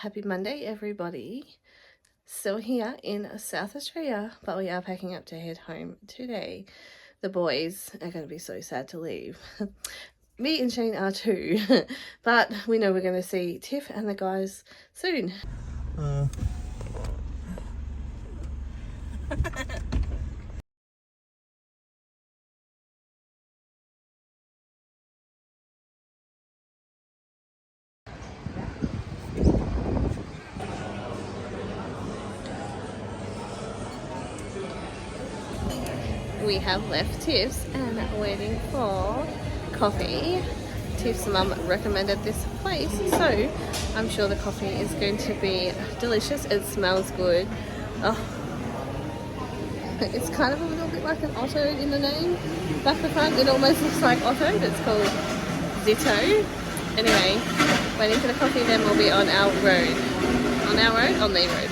Happy Monday, everybody. Still here in South Australia, but we are packing up to head home today. The boys are going to be so sad to leave. Me and Shane are too, but we know we're going to see Tiff and the guys soon. We have left Tiff's and waiting for coffee. Tiff's mum recommended this place, so I'm sure the coffee is going to be delicious. It smells good. Oh, it's kind of a little bit like an Otto in the name. Back the front, it almost looks like Otto, but it's called Zitto. Anyway, waiting for the coffee, then we'll be on our road. On our road? On the road.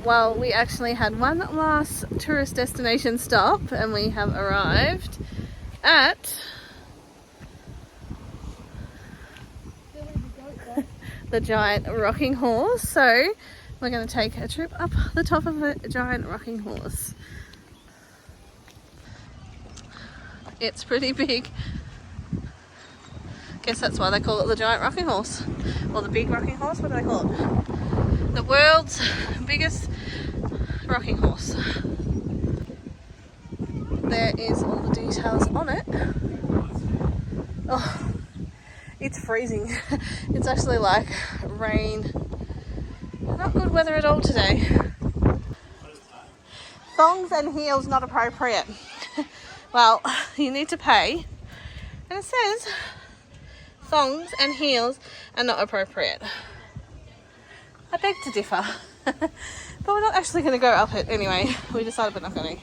Well, we actually had one last tourist destination stop and we have arrived at the giant rocking horse. So we're going to take a trip up the top of the giant rocking horse. It's pretty big. Guess that's why they call it the giant rocking horse. Or the big rocking horse, what do they call it? The world's biggest rocking horse. There is all the details on it. Oh, it's freezing. It's actually like rain. Not good weather at all today. Thongs and heels not appropriate. Well, you need to pay. And it says thongs and heels are not appropriate. I beg to differ. But we're not actually going to go up it anyway. We decided we're not going to.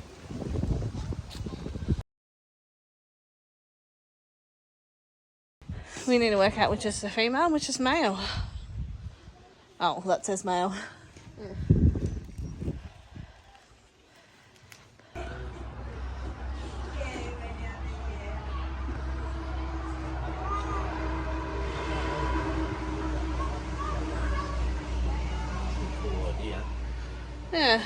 We need to work out which is the female and which is male. Oh, that says male. Yeah. Yeah.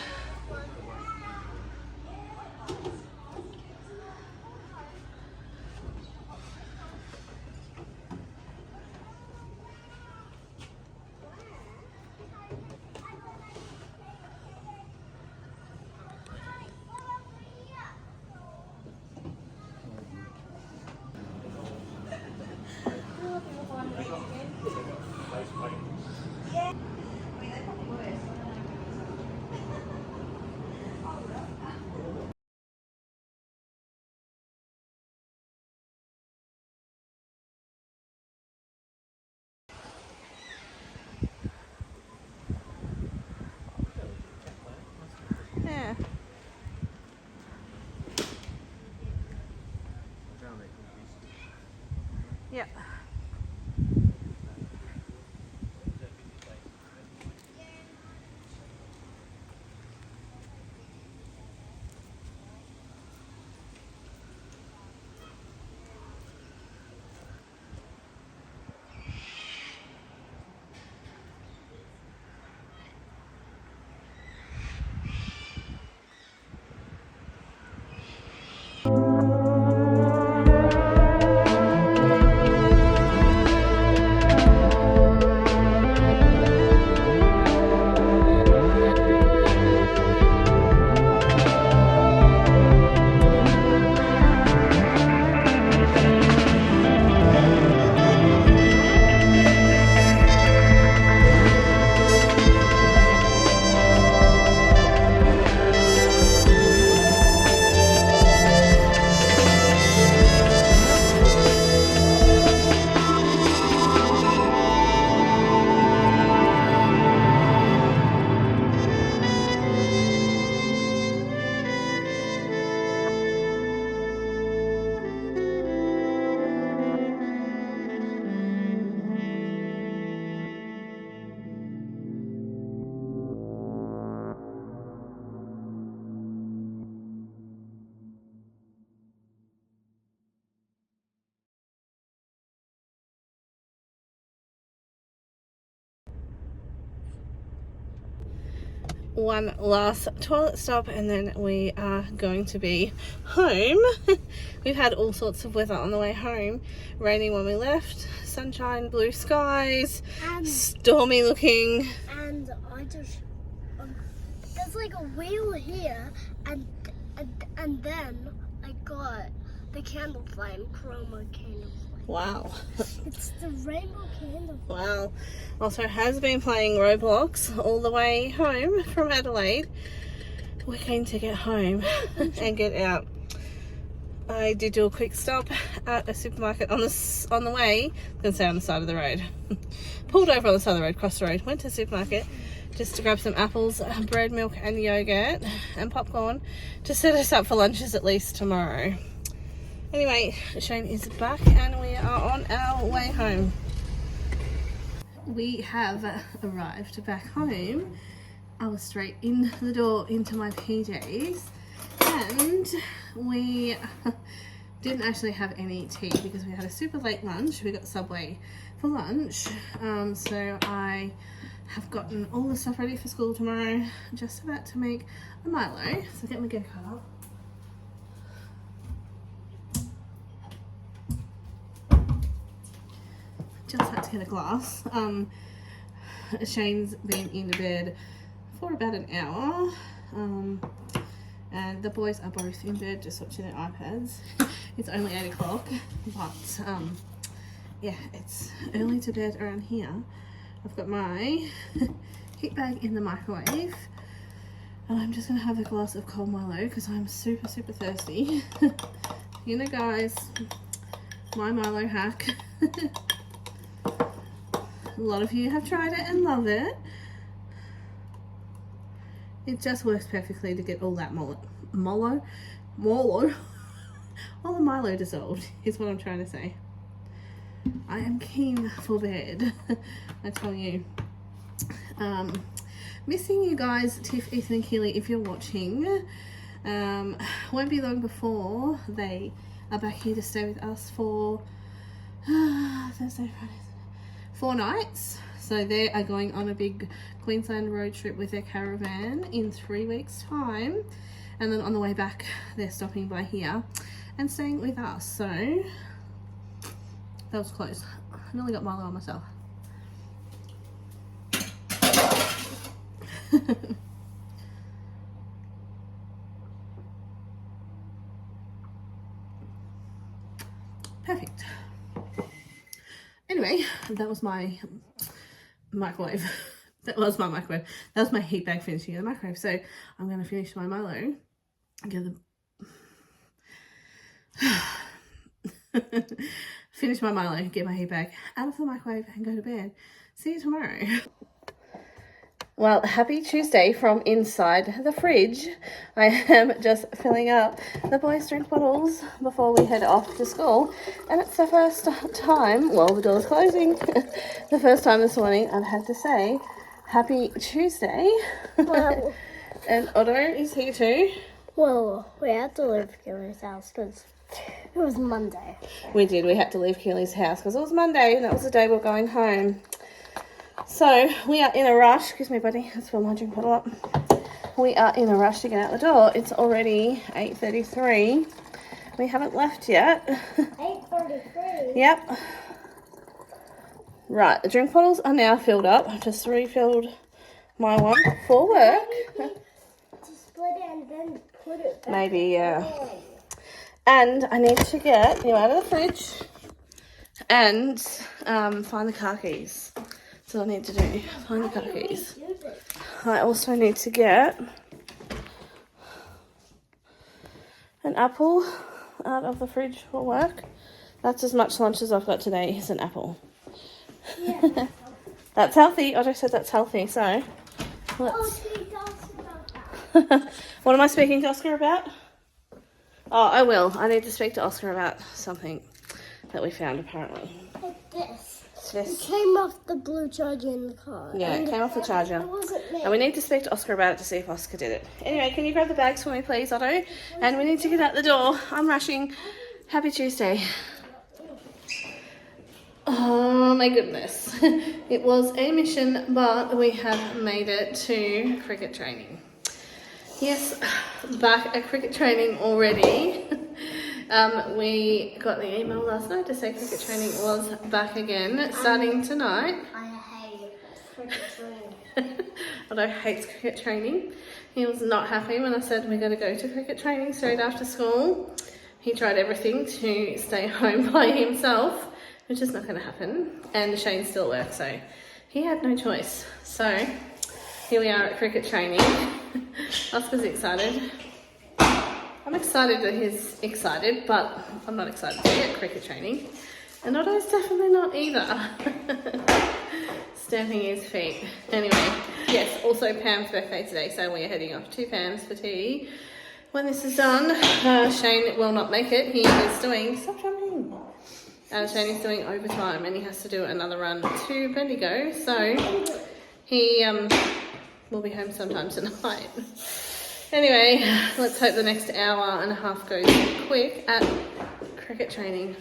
one last toilet stop and then we are going to be home. We've had all sorts of weather on the way home. Raining when we left, sunshine, blue skies, stormy looking. And I just, there's like a wheel here, and then I got the candle flame, chroma candle flame. Wow. It's the rainbow candle flame. Wow. Also has been playing Roblox all the way home from Adelaide. We're keen to get home and get out. I did do a quick stop at a supermarket on the way. I'm going to say on the side of the road. Pulled over on the side of the road, crossed the road, went to the supermarket just to grab some apples, bread, milk and yogurt and popcorn to set us up for lunches at least tomorrow. Anyway, Shane is back and we are on our way home. We have arrived back home. I was straight in the door into my PJs and we didn't actually have any tea because we had a super late lunch. We got Subway for lunch. So I have gotten all the stuff ready for school tomorrow. Just about to make a Milo. So get my go kart up. Just had to get a glass. Shane's been in bed for about an hour, and the boys are both in bed just watching their iPads. It's only 8 o'clock, but yeah, it's early to bed around here. I've got my heat bag in the microwave and I'm just gonna have a glass of cold Milo because I'm super thirsty. You know guys, my Milo hack. A lot of you have tried it and love it. It just works perfectly to get all that all the Milo dissolved is what I'm trying to say. I am keen for bed, I tell you. Missing you guys, Tiff, Ethan and Keely, if you're watching. Won't be long before they are back here to stay with us for Thursday, Friday, 4 nights. So they are going on a big Queensland road trip with their caravan in 3 weeks time, and then on the way back they're stopping by here and staying with us. So that was close. I nearly got Milo on myself. Perfect. Anyway, that was my microwave. That was my microwave. That was my heat bag finishing in the microwave. So I'm going to finish my Milo. Get the finish my Milo, get my heat bag out of the microwave and go to bed. See you tomorrow. Well, happy Tuesday from inside the fridge. I am just filling up the boys' drink bottles before we head off to school. And it's the first time, well, the door's closing, the first time this morning I've had to say happy Tuesday. Well, and Otto is here too. well, we had to leave Keely's house because it was Monday. We did. We had to leave Keely's house because it was Monday and that was the day we were going home. So we are in a rush. Excuse me, buddy. Let's fill my drink bottle up. We are in a rush to get out the door. It's already 8:33. We haven't left yet. 8:33? Yep. Right, the drink bottles are now filled up. I've just refilled my one for work. To split it and then put it back. Maybe, yeah. And I need to get you out of the fridge and find the car keys. That's what I need to do. Find the car keys. I also need to get an apple out of the fridge for work. That's as much lunch as I've got today is an apple. Yeah, that's healthy. Otto said that's healthy, so let's... What am I speaking to Oscar about? Oh, I will. I need to speak to Oscar about something that we found apparently. Like this. It This. came off the blue charger in the car. Yeah, it came off the charger. It wasn't me. And we need to speak to Oscar about it to see if Oscar did it. Anyway, can you grab the bags for me, please, Otto? And we need to get out the door. I'm rushing. Happy Tuesday. Oh my goodness. It was a mission, but we have made it to cricket training. Yes, back at cricket training already. We got the email last night to say cricket training was back again, starting tonight. I hate cricket training. Although hates cricket training. He was not happy when I said we're going to go to cricket training straight after school. He tried everything to stay home by himself, which is not going to happen. And Shane still works, so he had no choice. So here we are at cricket training. Oscar's excited. I'm excited that he's excited, but I'm not excited to be at cricket training. And Otto's definitely not either. Stamping his feet. Anyway, yes, also Pam's birthday today, so we're heading off to Pam's for tea. When this is done, Shane will not make it. He is doing, stop jumping. Shane is doing overtime and he has to do another run to Bendigo, so he will be home sometime tonight. Anyway, let's hope the next hour and a half goes quick at cricket training.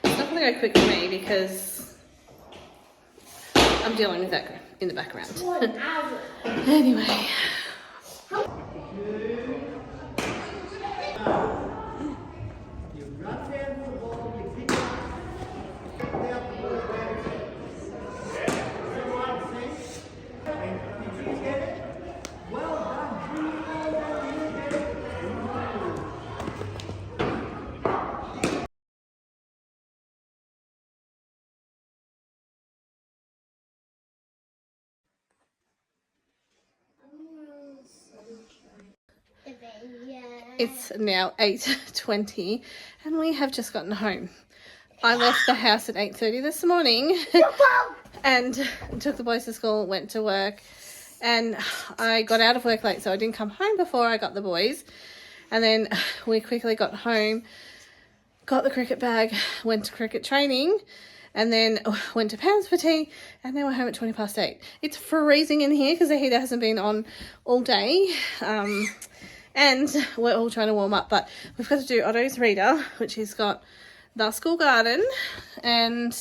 It's not going to go quick for me because I'm dealing with that in the background. Anyway. It's now 8:20 and we have just gotten home. I left the house at 8:30 this morning and took the boys to school, went to work, and I got out of work late, so I didn't come home before I got the boys. And then we quickly got home, got the cricket bag, went to cricket training, and then went to Pam's for tea, and then we're home at 8:20. It's freezing in here because the heater hasn't been on all day. And we're all trying to warm up, but we've got to do Otto's reader, which he's got the school garden, and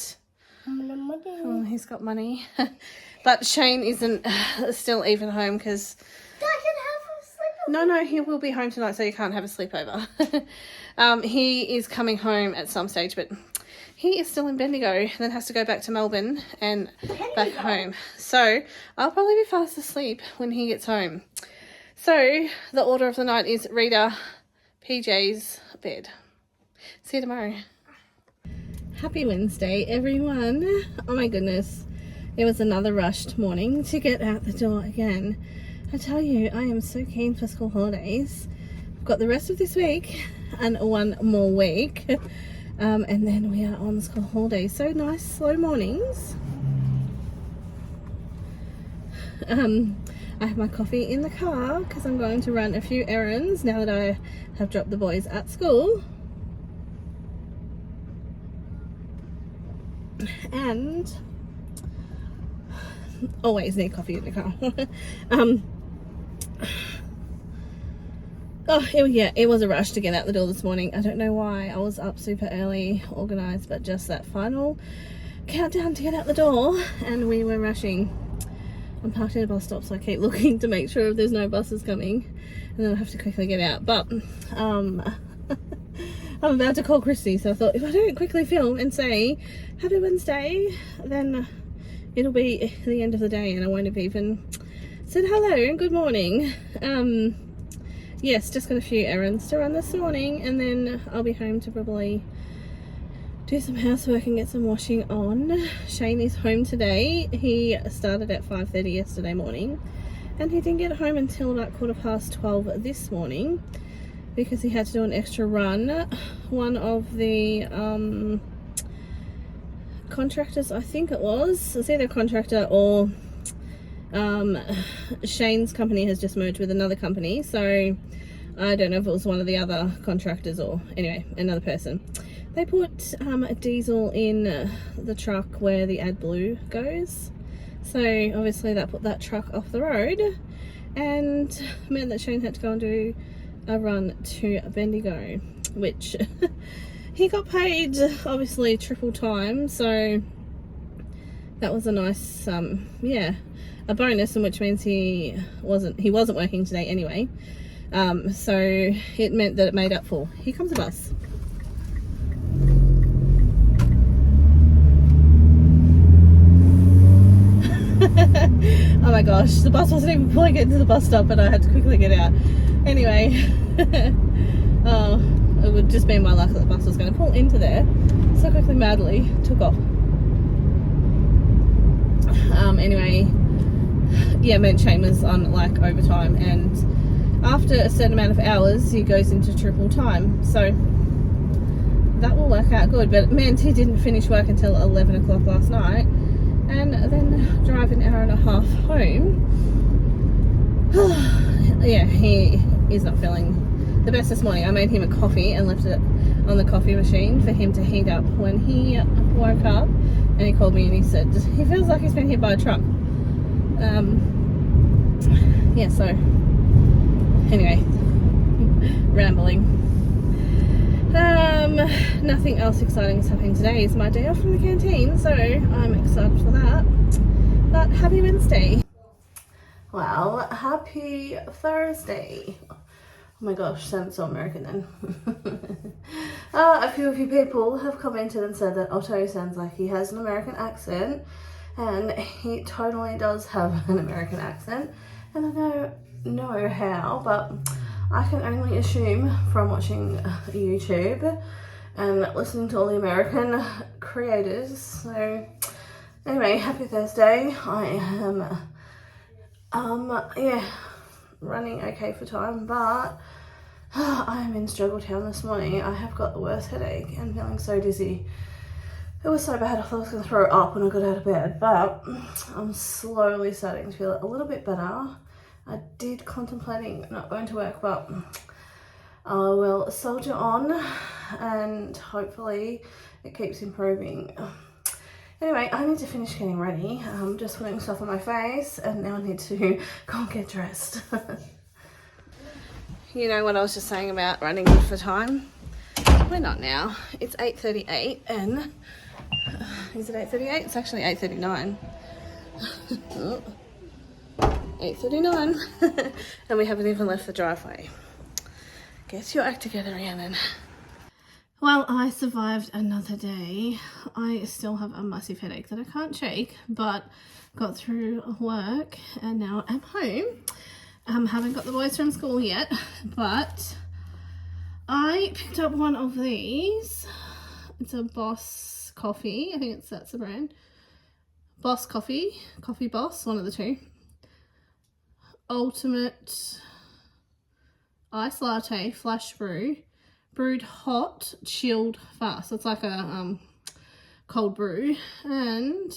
he's got money. But Shane isn't still even home because no, he will be home tonight, so you can't have a sleepover. He is coming home at some stage, but he is still in Bendigo and then has to go back to Melbourne and back home. So I'll probably be fast asleep when he gets home. So the order of the night is reader, PJs, bed. See you tomorrow. Happy Wednesday, everyone. Oh my goodness. It was another rushed morning to get out the door again. I tell you, I am so keen for school holidays. I've got the rest of this week and one more week. And then we are on school holidays. So nice, slow mornings. I have my coffee in the car because I'm going to run a few errands now that I have dropped the boys at school. And always need coffee in the car. It was a rush to get out the door this morning. I don't know why. I was up super early, organised, but just that final countdown to get out the door and we were rushing. I'm parked at a bus stop, so I keep looking to make sure there's no buses coming, and then I have to quickly get out. But I'm about to call Christy, so I thought if I don't quickly film and say happy Wednesday, then it'll be the end of the day and I won't have even said hello and good morning. Yes, just got a few errands to run this morning, and then I'll be home to probably do some housework and get some washing on. Shane is home today. He started at 5:30 yesterday morning and he didn't get home until about 12:15 this morning because he had to do an extra run. One of the contractors, I think it's either a contractor or Shane's company has just merged with another company, so I don't know if it was one of the other contractors or anyway another person. They put diesel in the truck where the AdBlue goes, so obviously that put that truck off the road and meant that Shane had to go and do a run to Bendigo, which he got paid obviously triple time, so that was a nice yeah, a bonus, and which means he wasn't working today anyway, so it meant that it made up for. Here comes a bus. Oh my gosh, the bus wasn't even pulling into the bus stop, but I had to quickly get out. Anyway, oh, it would just be my luck that the bus was going to pull into there. So quickly, madly took off. Anyway, yeah, meant Shane was on like overtime, and after a certain amount of hours, he goes into triple time. So that will work out good. But it meant he didn't finish work until 11 o'clock last night, and then drive an hour and a half home. Yeah, he is not feeling the best this morning. I made him a coffee and left it on the coffee machine for him to heat up when he woke up, and he called me and he said he feels like he's been hit by a truck. Yeah, so anyway, rambling. Nothing else exciting is happening today. It's my day off from the canteen, so I'm excited for that. But happy Wednesday. Well, happy Thursday. Oh my gosh, sounds so American then. A few of you people have commented and said that Otto sounds like he has an American accent, and he totally does have an American accent, and I don't know how, but I can only assume from watching YouTube and listening to all the American creators. So anyway, happy Thursday. I am yeah, running okay for time, but I'm in Struggle Town this morning. I have got the worst headache and feeling so dizzy. It was so bad I thought I was going to throw it up when I got out of bed, but I'm slowly starting to feel a little bit better. I did contemplating not going to work, but I will soldier on and hopefully it keeps improving. Anyway, I need to finish getting ready. I'm just putting stuff on my face, and now I need to go and get dressed. You know what I was just saying about running good for time? We're not now. It's 8:38, and is it 8:38? It's actually 8:39. 8:39, and we haven't even left the driveway. Get your act together, Rhiannon. Well, I survived another day. I still have a massive headache that I can't shake, but got through work and now I'm home. Haven't got the boys from school yet, but I picked up one of these. It's a Boss coffee. I think that's the brand. Boss Coffee Boss, one of the two. Ultimate Ice Latte Flash Brew. Brewed hot, chilled fast. So it's like a cold brew, and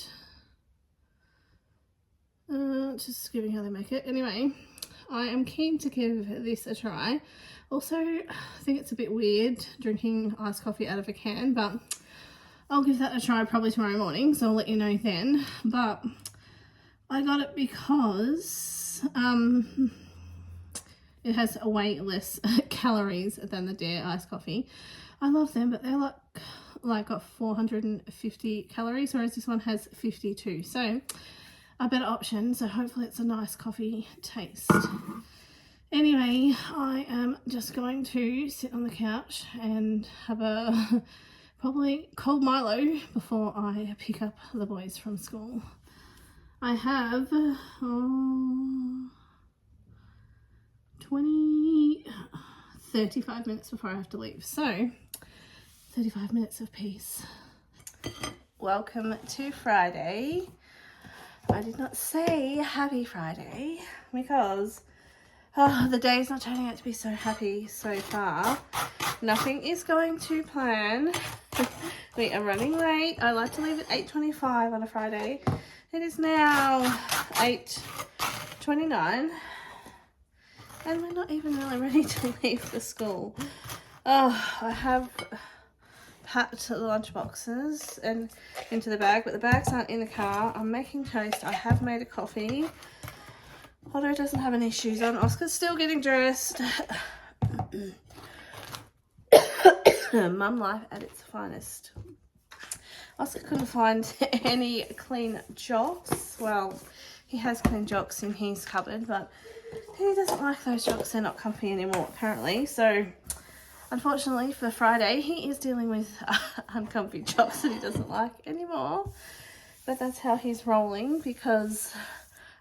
just giving how they make it. Anyway, I am keen to give this a try. Also, I think it's a bit weird drinking iced coffee out of a can, but I'll give that a try probably tomorrow morning, so I'll let you know then. But I got it because it has way less calories than the Dare iced coffee. I love them, but they're like got 450 calories, whereas this one has 52. So a better option. So hopefully it's a nice coffee taste. Anyway, I am just going to sit on the couch and have a probably cold Milo before I pick up the boys from school. I have 35 minutes before I have to leave, so 35 minutes of peace. Welcome to Friday. I did not say happy Friday because the day is not turning out to be so happy so far. Nothing is going to plan. We are running late. I like to leave at 8:25 on a Friday. It is now 8:29. And we're not even really ready to leave the school. Oh, I have packed the lunch boxes and into the bag, but the bags aren't in the car. I'm making toast. I have made a coffee. Otto doesn't have any shoes on. Oscar's still getting dressed. Mum life at its finest. Oscar couldn't find any clean jocks. Well, he has clean jocks in his cupboard, but he doesn't like those jocks. They're not comfy anymore, apparently. So, unfortunately, for Friday, he is dealing with uncomfy jocks that he doesn't like anymore. But that's how he's rolling, because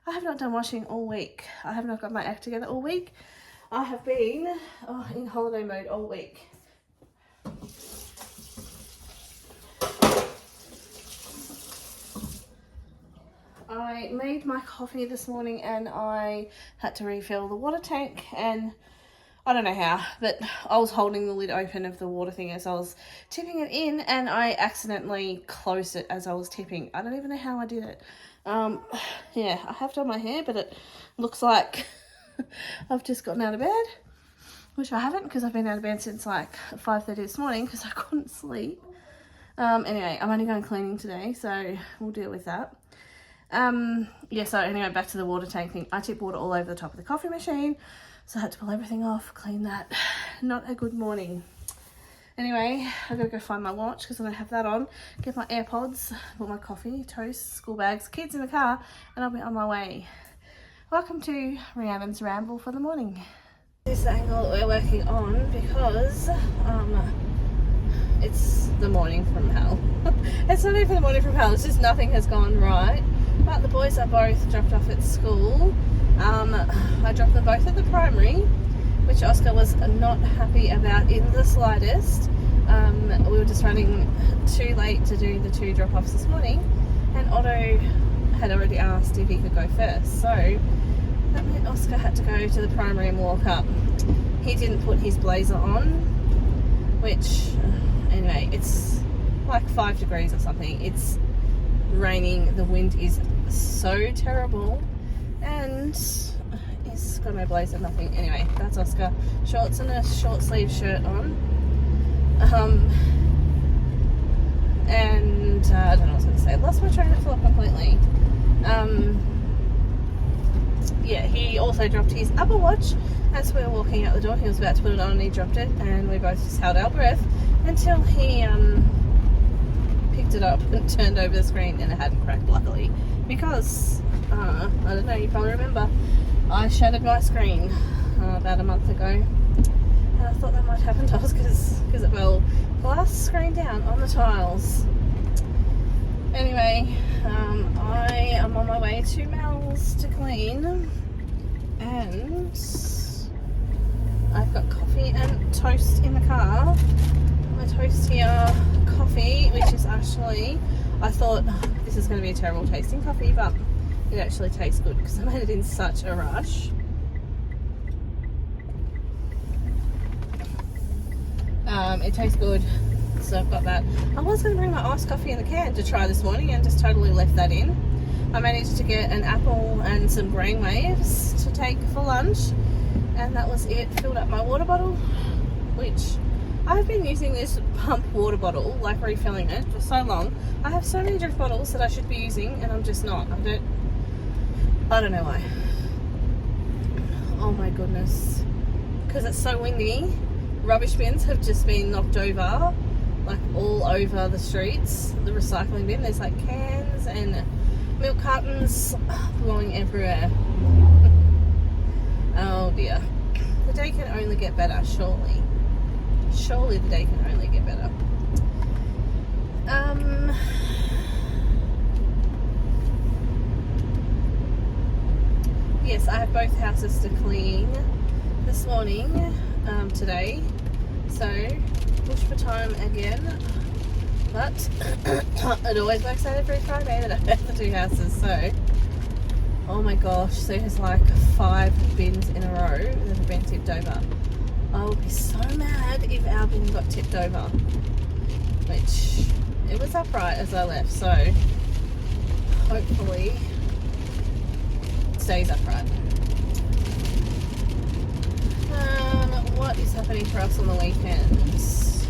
I have not done washing all week. I have not got my act together all week. I have been in holiday mode all week. I made my coffee this morning and I had to refill the water tank, and I don't know how, but I was holding the lid open of the water thing as I was tipping it in, and I accidentally closed it as I was tipping. I don't even know how I did it. Yeah, I have done my hair, but it looks like I've just gotten out of bed, which I haven't, because I've been out of bed since like 5:30 this morning because I couldn't sleep. Anyway, I'm only going cleaning today, so we'll deal with that. Yeah, so anyway, back to the water tank thing. I tip water all over the top of the coffee machine, so I had to pull everything off, clean that. Not a good morning. Anyway, I gotta go find my watch because I don't have that on. Get my AirPods, put my coffee, toast, school bags, kids in the car, and I'll be on my way. Welcome to Rhiannon's Ramble for the morning. This is the angle that we're working on because it's the morning from hell. It's not even the morning from hell, it's just nothing has gone right. But the boys are both dropped off at school. I dropped them both at the primary, which Oscar was not happy about in the slightest. We were just running too late to do the 2 drop-offs this morning, and Otto had already asked if he could go first. So that meant Oscar had to go to the primary and walk up. He didn't put his blazer on, which, anyway, it's like 5 degrees or something. It's raining, the wind is so terrible, and he's got no blazer, nothing. Anyway, that's Oscar. Shorts and a short sleeve shirt on. And I don't know what I was going to say. I lost my train of thought completely. Yeah, he also dropped his Apple Watch as we were walking out the door. He was about to put it on and he dropped it, and we both just held our breath until he picked it up and turned over the screen, and it hadn't cracked, luckily, because I don't know, you probably remember, I shattered my screen about a month ago, and I thought that might happen to us because it fell glass screen down on the tiles. Anyway, I am on my way to Mel's to clean, and I've got coffee and toast in the car. My toast here, coffee, which is actually, I thought this is going to be a terrible tasting coffee, but it actually tastes good because I made it in such a rush. It tastes good, so I've got that. I was going to bring my iced coffee in the can to try this morning and just totally left that in. I managed to get an apple and some brainwaves to take for lunch, and that was it. Filled up my water bottle, which I've been using this pump water bottle, like refilling it, for so long. I have so many drink bottles that I should be using, and I'm just not. I don't know why. Oh my goodness. Because it's so windy, rubbish bins have just been knocked over, like all over the streets. The recycling bin, there's like cans and milk cartons blowing everywhere. Oh dear. The day can only get better, surely. Surely the day can only get better. Yes, I have both houses to clean this morning, today. So, push for time again. But it always works out every Friday that I have the 2 houses. So, oh my gosh, there's like 5 bins in a row that have been tipped over. I would be so mad if our bin got tipped over, which it was upright as I left, so hopefully it stays upright. What is happening for us on the weekends?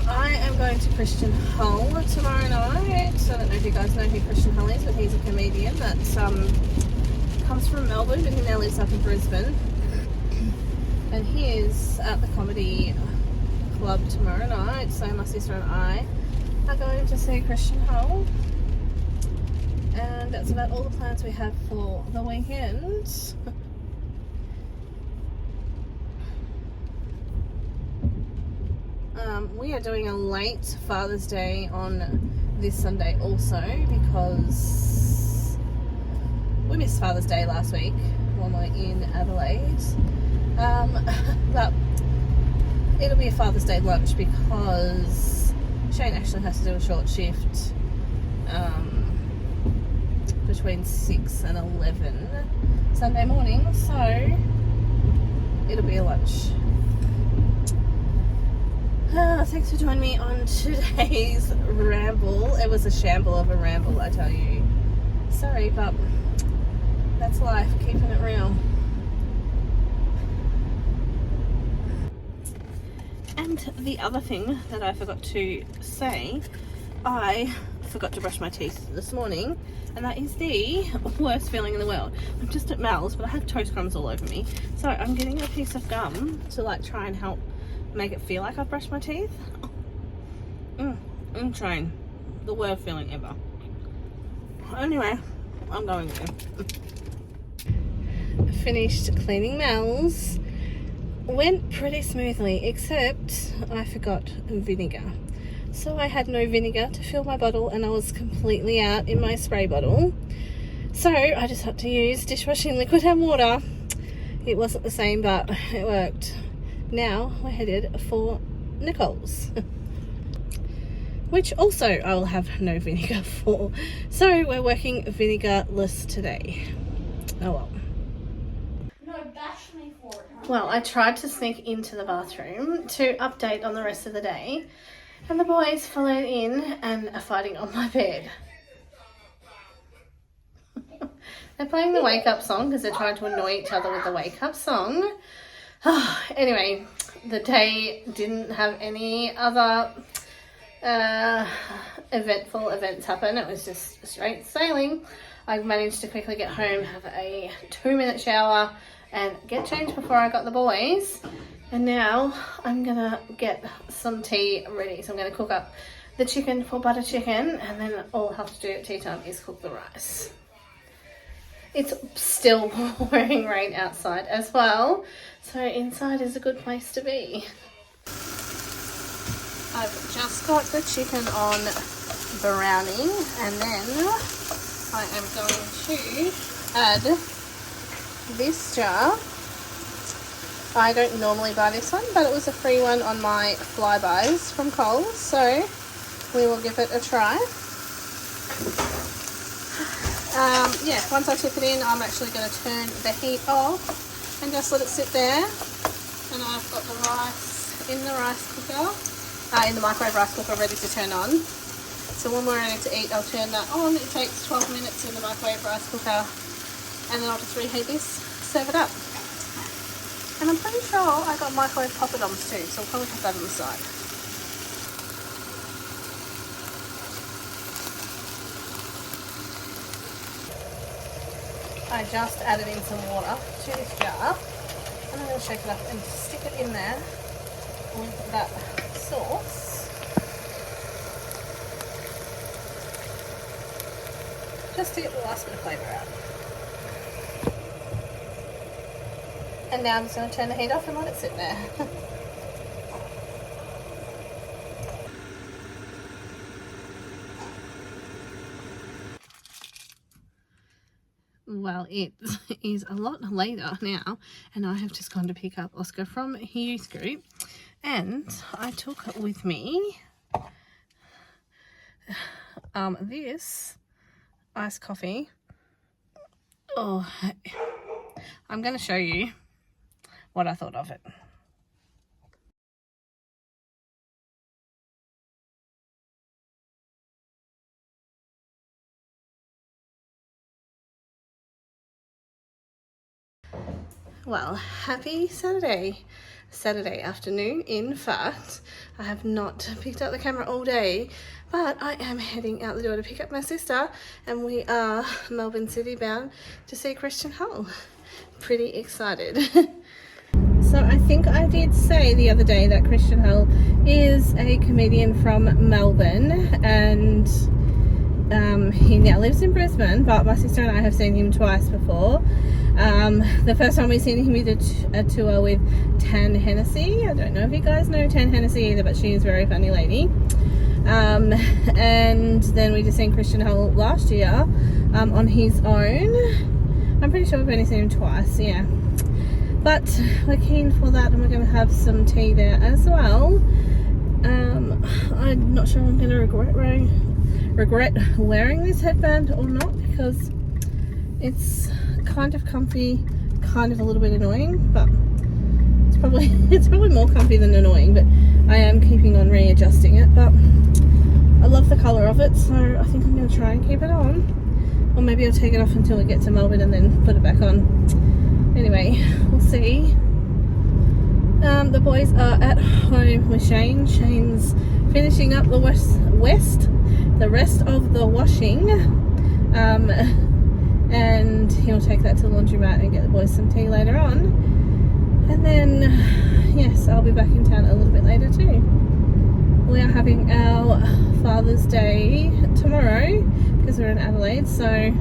I am going to Christian Hull tomorrow night. So I don't know if you guys know who Christian Hull is, but he's a comedian that comes from Melbourne, but he now lives up in Brisbane. And he is at the comedy club tomorrow night, so my sister and I are going to see Christian Hull. And that's about all the plans we have for the weekend. We are doing a late Father's Day on this Sunday also because we missed Father's Day last week when we were in Adelaide. But it'll be a Father's Day lunch because Shane actually has to do a short shift between 6 and 11 Sunday morning, so it'll be a lunch. Thanks for joining me on today's ramble. It was a shamble of a ramble, I tell you. Sorry, but that's life, keeping it real. And the other thing that I forgot to say, I forgot to brush my teeth this morning, and that is the worst feeling in the world. I'm just at Mel's, but I have toast crumbs all over me, so I'm getting a piece of gum to like try and help make it feel like I've brushed my teeth. I'm trying. The worst feeling ever. Anyway, I'm going to. Finished cleaning Mel's. Went pretty smoothly, except I forgot vinegar. So I had no vinegar to fill my bottle, and I was completely out in my spray bottle. So I just had to use dishwashing liquid and water. It wasn't the same, but it worked. Now we're headed for Nicole's, which also I will have no vinegar for. So we're working vinegarless today. Oh well. No, bash me for it. Well, I tried to sneak into the bathroom to update on the rest of the day, and the boys followed in and are fighting on my bed. They're playing the wake up song because they're trying to annoy each other with the wake up song. Anyway, the day didn't have any other eventful events happen. It was just straight sailing. I managed to quickly get home, have a 2-minute shower and get changed before I got the boys. And now I'm gonna get some tea ready. So I'm gonna cook up the chicken for butter chicken, and then all I have to do at tea time is cook the rice. It's still pouring rain outside as well, so inside is a good place to be. I've just got the chicken on browning, and then I am going to add this jar. I don't normally buy this one, but it was a free one on my Flybuys from Coles, so we will give it a try. Yeah, once I tip it in, I'm actually going to turn the heat off and just let it sit there. And I've got the rice in the rice cooker, in the microwave rice cooker, ready to turn on. So when we're ready to eat, I'll turn that on. It takes 12 minutes in the microwave rice cooker, and then I'll just reheat this, serve it up. And I'm pretty sure I got microwave poppadoms too, so I'll probably put that on the side. I just added in some water to this jar, and I'm going to shake it up and stick it in there with that sauce, just to get the last bit of flavour out. And now I'm just going to turn the heat off and let it sit there. Well, it is a lot later now, and I have just gone to pick up Oscar from youth group, and I took with me this iced coffee. Oh, I'm going to show you what I thought of it. Well, happy Saturday afternoon. In fact, I have not picked up the camera all day, but I am heading out the door to pick up my sister, and we are Melbourne City bound to see Christian Hull. Pretty excited. So I think I did say the other day that Christian Hull is a comedian from Melbourne, and he now lives in Brisbane, but my sister and I have seen him twice before. The first time we seen him, we did a tour with Tan Hennessy. I don't know if you guys know Tan Hennessy either, but she is a very funny lady. And then we just seen Christian Hull last year on his own. I'm pretty sure we've only seen him twice, yeah. But we're keen for that, and we're going to have some tea there as well. I'm not sure I'm going to regret wearing this headband or not, because it's kind of comfy, kind of a little bit annoying, but it's probably more comfy than annoying, but I am keeping on readjusting it. But I love the colour of it, so I think I'm going to try and keep it on, or maybe I'll take it off until we get to Melbourne and then put it back on. Anyway, we'll see. The boys are at home with Shane. Shane's finishing up the rest of the washing, and he'll take that to the laundromat and get the boys some tea later on. And then, yes, I'll be back in town a little bit later too. We are having our Father's Day tomorrow because we're in Adelaide, so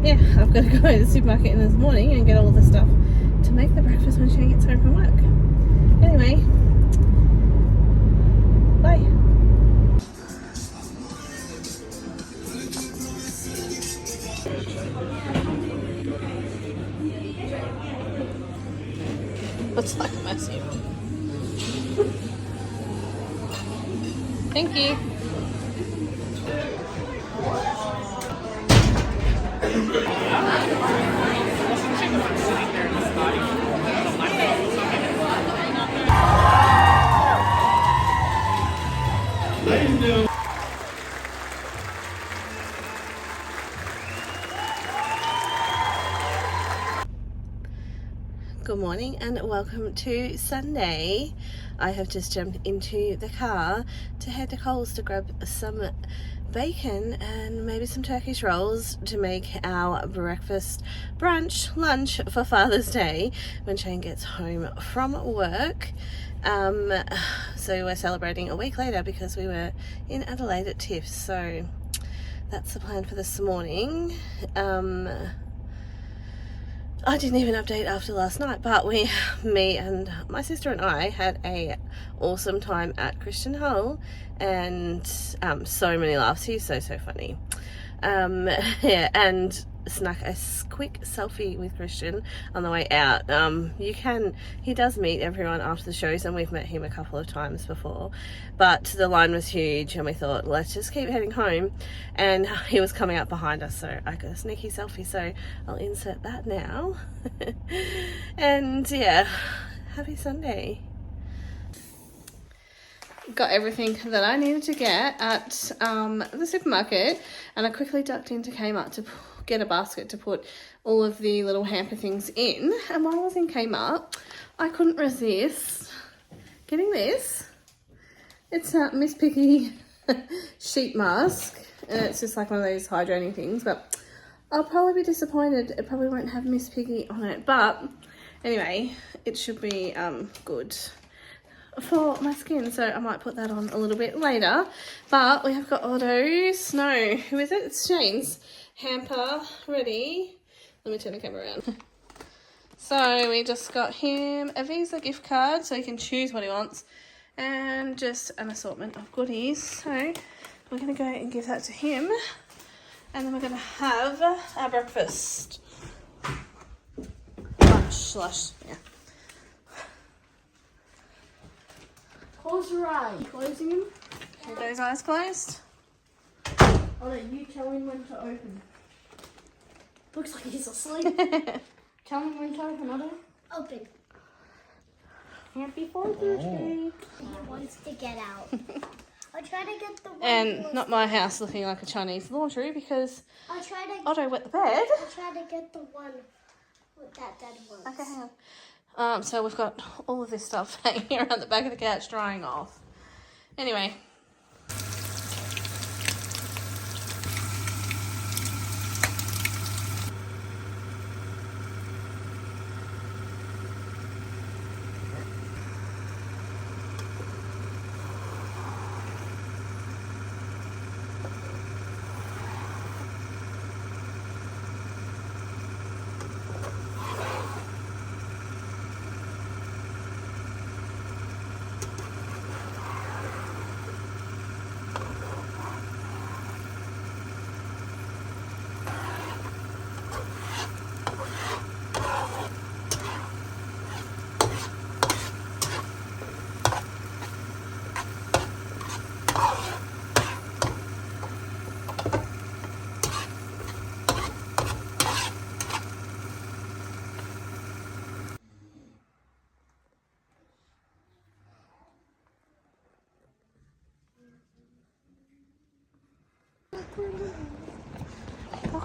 yeah, I've got to go to the supermarket in this morning and get all the stuff to make the breakfast when Shane gets home from work. Anyway, bye. Looks like massive. Thank you. Good morning and welcome to Sunday. I have just jumped into the car to head to Coles to grab some bacon and maybe some Turkish rolls to make our breakfast, brunch, lunch for Father's Day when Shane gets home from work. So we're celebrating a week later because we were in Adelaide at TIFF, so that's the plan for this morning. I didn't even update after last night, but me and my sister and I had a awesome time at Christian Hull, and so many laughs. He's so funny. Yeah, and snuck a quick selfie with Christian on the way out. He does meet everyone after the shows, and we've met him a couple of times before, but the line was huge and we thought, let's just keep heading home, and he was coming up behind us, so I got a sneaky selfie, so I'll insert that now. And yeah, happy Sunday. Got everything that I needed to get at the supermarket, and I quickly ducked into Kmart to get a basket to put all of the little hamper things in. And while I was in Kmart, I couldn't resist getting this. It's a Miss Piggy sheet mask, and it's just like one of those hydrating things, but I'll probably be disappointed. It probably won't have Miss Piggy on it, but anyway, it should be good for my skin, so I might put that on a little bit later. But we have got Otto's, no, who is it? It's Shane's hamper ready. Let me turn the camera around. So we just got him a Visa gift card so he can choose what he wants, and just an assortment of goodies. So we're going to go and give that to him, and then we're going to have our breakfast. Lunch, yeah. Close your eyes. Closing them. Are those eyes closed? Oh no, you tell him when to open. Looks like he's asleep. Tell him when to open, Otto. Open. Happy Father's Day. He wants to get out. I'll try to get the one. And not my house looking like a Chinese laundry because I'll try to Otto wet the bed. I'll try to get the one with that dead one. Okay, hang on. So we've got all of this stuff hanging around the back of the couch drying off. Anyway.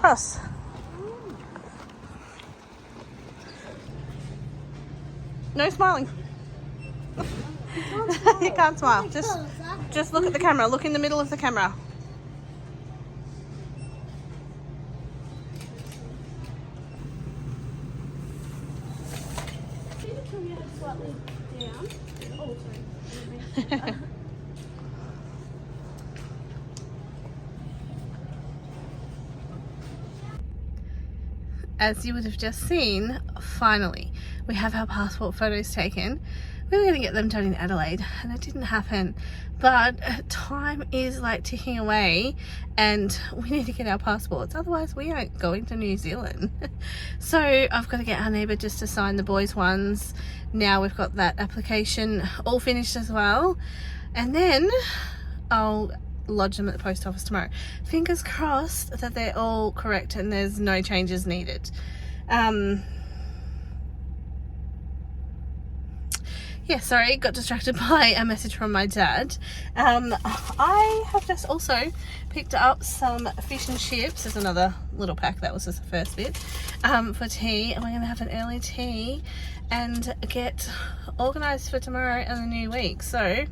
across. No smiling. You can't smile. Just look at the camera. Look in the middle of the camera. As you would have just seen, finally, we have our passport photos taken. We were going to get them done in Adelaide and it didn't happen, but time is like ticking away and we need to get our passports, otherwise we aren't going to New Zealand. So I've got to get our neighbour just to sign the boys' ones. Now we've got that application all finished as well, and then I'll lodge them at the post office tomorrow. Fingers crossed that they're all correct and there's no changes needed. Yeah, sorry, got distracted by a message from my dad. I have just also picked up some fish and chips. There's another little pack, that was just the first bit, for tea, and we're going to have an early tea and get organised for tomorrow and the new week. So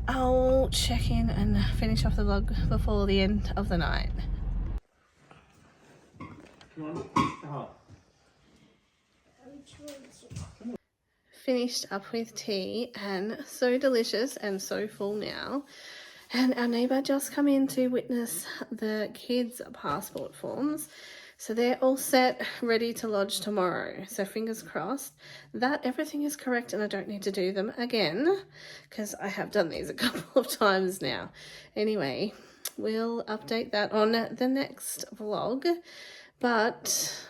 I'll check in and finish off the vlog before the end of the night. Come on. Finished up with tea and so delicious and so full now. And our neighbour just come in to witness the kids' passport forms. So they're all set, ready to lodge tomorrow. So fingers crossed that everything is correct and I don't need to do them again, because I have done these a couple of times now. Anyway, we'll update that on the next vlog. But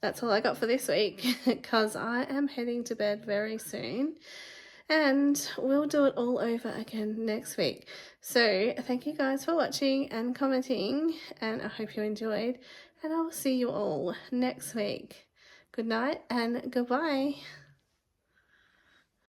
that's all I got for this week, because I am heading to bed very soon. And we'll do it all over again next week. So thank you guys for watching and commenting, and I hope you enjoyed, and I will see you all next week. Good night and goodbye.